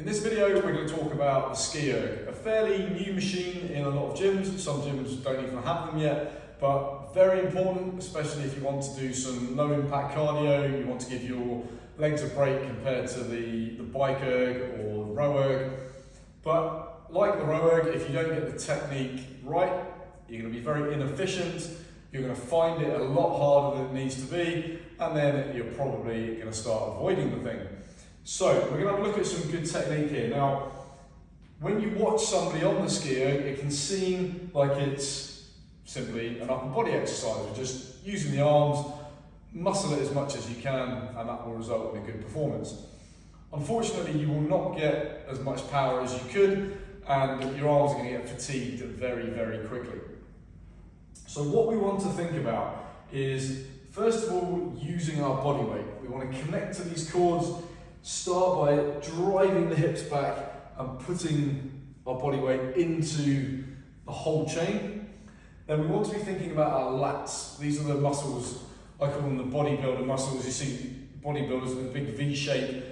In this video, we're going to talk about the Ski-Erg, a fairly new machine in a lot of gyms. Some gyms don't even have them yet, but very important, especially if you want to do some low impact cardio, you want to give your legs a break compared to the bike erg or the row erg. But like the row erg, if you don't get the technique right, you're going to be very inefficient, you're going to find it a lot harder than it needs to be, and then you're probably going to start avoiding the thing. So we're going to have a look at some good technique here. Now, when you watch somebody on the Ski-Erg, it can seem like it's simply an upper body exercise. You're just using the arms, muscle it as much as you can, and that will result in a good performance. Unfortunately, you will not get as much power as you could, and your arms are going to get fatigued very, very quickly. So what we want to think about is, first of all, using our body weight. We want to connect to these cords, start by driving the hips back and putting our body weight into the whole chain. Then we want to be thinking about our lats. These are the muscles, I call them the bodybuilder muscles. You see bodybuilders with a big V shape.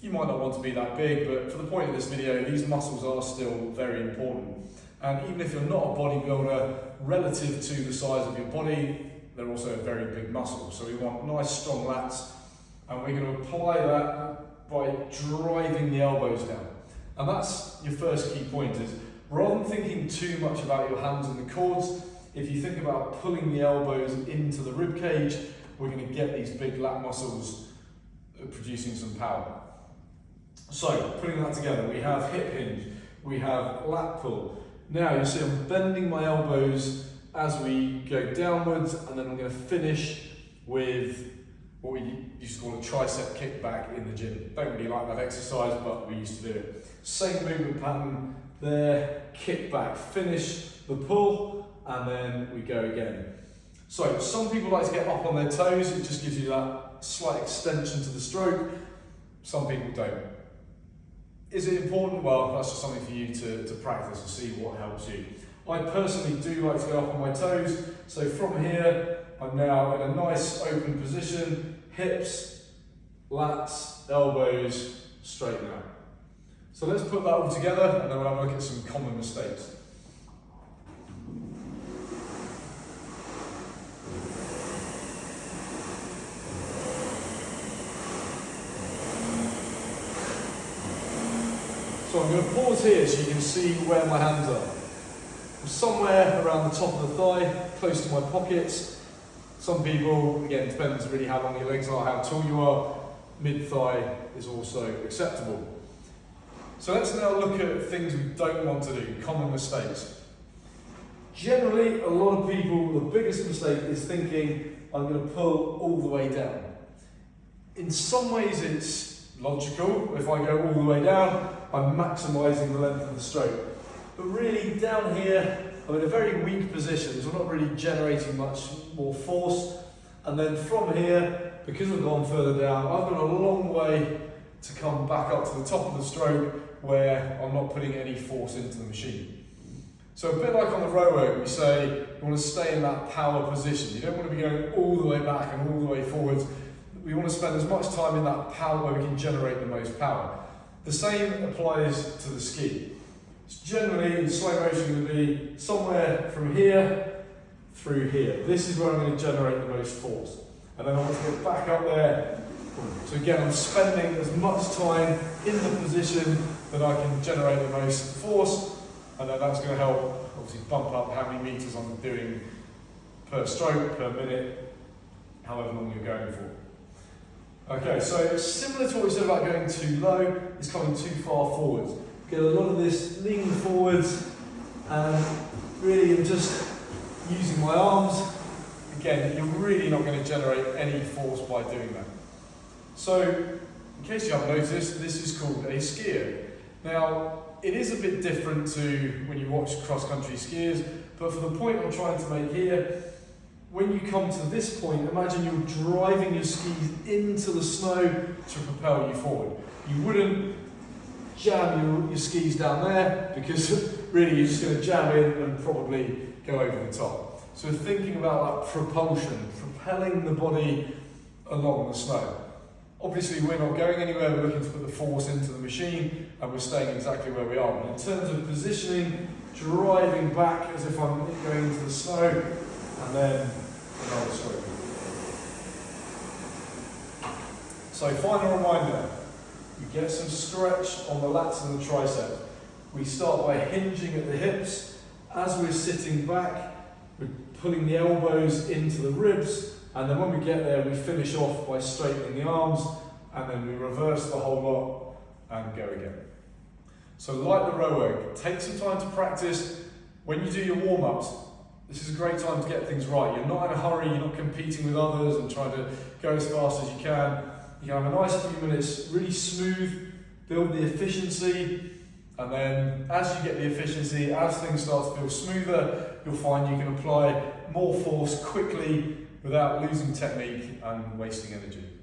You might not want to be that big, but for the point of this video, these muscles are still very important. And even if you're not a bodybuilder, relative to the size of your body, they're also a very big muscle. So we want nice strong lats, and we're going to apply that by driving the elbows down. And that's your first key point, is rather than thinking too much about your hands and the cords, if you think about pulling the elbows into the rib cage, we're going to get these big lat muscles producing some power. So putting that together, we have hip hinge, we have lat pull. Now you see I'm bending my elbows as we go downwards, and then I'm going to finish with what we used to call a tricep kickback in the gym. Don't really like that exercise, but we used to do it. Same movement pattern there, kick back, finish the pull, and then we go again. So some people like to get up on their toes, it just gives you that slight extension to the stroke. Some people don't. Is it important? Well, that's just something for you to practice and see what helps you. I personally do like to go up on my toes, so from here, I'm now in a nice open position, hips, lats, elbows, straighten out. So let's put that all together, and then we'll have a look at some common mistakes. So I'm going to pause here so you can see where my hands are. I'm somewhere around the top of the thigh, close to my pockets. Some people, again, it depends really how long your legs are, how tall you are, mid-thigh is also acceptable. So let's now look at things we don't want to do, common mistakes. Generally, a lot of people, the biggest mistake is thinking, I'm going to pull all the way down. In some ways it's logical. If I go all the way down, I'm maximising the length of the stroke. But really, down here, I'm in a very weak position, so I'm not really generating much more force. And then from here, because I've gone further down, I've got a long way to come back up to the top of the stroke where I'm not putting any force into the machine. So a bit like on the row erg, we say you want to stay in that power position. You don't want to be going all the way back and all the way forwards. We want to spend as much time in that power where we can generate the most power. The same applies to the ski. It's generally in slow motion going to be somewhere from here through here. This is where I'm going to generate the most force. And then I want to get back up there. So again, I'm spending as much time in the position that I can generate the most force, and then that's going to help obviously bump up how many meters I'm doing per stroke, per minute, however long you're going for. Okay, so similar to what we said about going too low, is coming too far forwards. Get a lot of this leaning forwards, and really I'm just using my arms. Again, you're really not going to generate any force by doing that. So, in case you haven't noticed, this is called a ski-erg. Now, it is a bit different to when you watch cross-country skiers, but for the point I'm trying to make here, when you come to this point, imagine you're driving your skis into the snow to propel you forward. You wouldn't jam your skis down there, because really you're just going to jam in and probably go over the top. So thinking about that propulsion, propelling the body along the snow. Obviously we're not going anywhere, we're looking to put the force into the machine and we're staying exactly where we are. But in terms of positioning, driving back as if I'm going into the snow, and then another stroke. So final reminder, we get some stretch on the lats and the tricep. We start by hinging at the hips. As we're sitting back, we're pulling the elbows into the ribs, and then when we get there, we finish off by straightening the arms, and then we reverse the whole lot and go again. So like the row work, take some time to practice. When you do your warm-ups, this is a great time to get things right. You're not in a hurry, you're not competing with others and trying to go as fast as you can. You can have a nice few minutes, really smooth, build the efficiency, and then as you get the efficiency, as things start to feel smoother, you'll find you can apply more force quickly without losing technique and wasting energy.